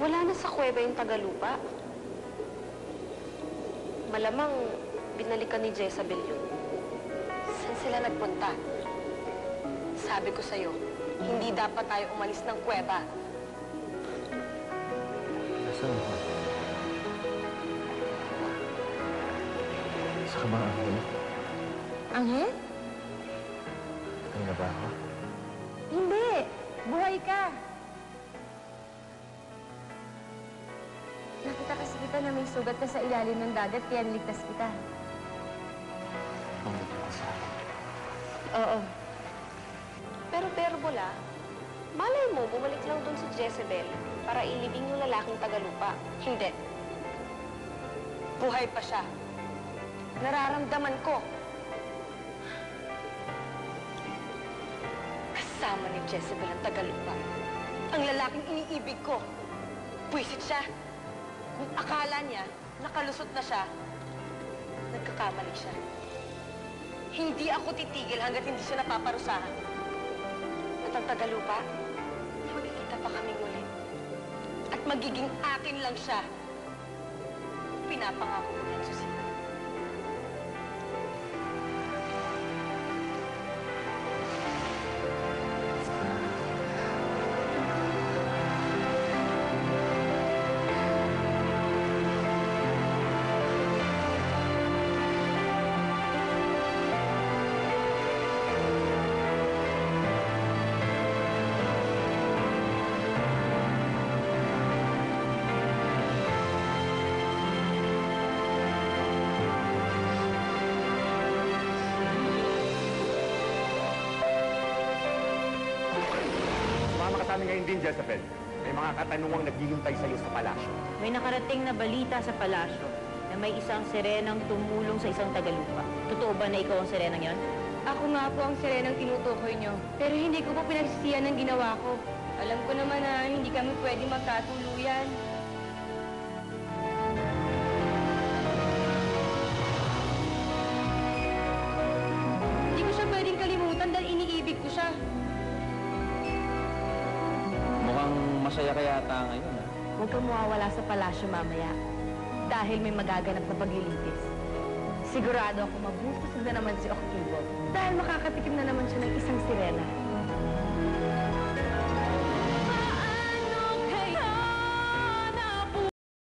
Wala na sa kuweba yung Tagalupa. Malamang binalikan ni Jezabel yun. Saan sila nagpunta? Sabi ko sa'yo, hindi dapat tayo umalis ng kuweba. Nasaan ba? Sa ka ba, Anghel? Anghel? Patay na ba ako? Hindi! Buhay ka! Nakita kasi kita na may sugat ka sa ilalim ng dagat, kaya niligtas kita. Pangit ka sa akin. Oo. Pero Bola, malay mo, bumalik lang dun si Jezebel para ilibing yung lalaking Tagalupa. Hindi. Buhay pa siya. Nararamdaman ko. Kasama ni Jezebel ang Tagalupa. Ang lalaking iniibig ko. Pwisit siya. Kung akala niya, nakalusot na siya, nagkakamali siya. Hindi ako titigil hanggat hindi siya napaparusahan. At ang Tagalupa, magkikita pa kami muli. At magiging akin lang siya. Pinapangako ko yan, Susie. Ngayon din, Jezebel, may mga katanungang naghihintay sa iyo sa palasyo. May nakarating na balita sa palasyo na may isang sirenang tumulong sa isang Tagalupa. Totoo ba na ikaw ang sirenang yon? Ako nga po ang sirenang tinutukoy nyo. Pero hindi ko po pinagsisiyan ng ginawa ko. Alam ko naman na hindi kami pwede magkatuluyan. Hindi ko siya pwedeng kalimutan dahil iniibig ko siya. Mukhang masaya ka yata ngayon, ha? Huwag kang mawawala sa palasyo mamaya dahil may magaganap na paglilitis. Sigurado ako mabubusog na naman si Octavio dahil makakatikim na naman siya ng isang sirena.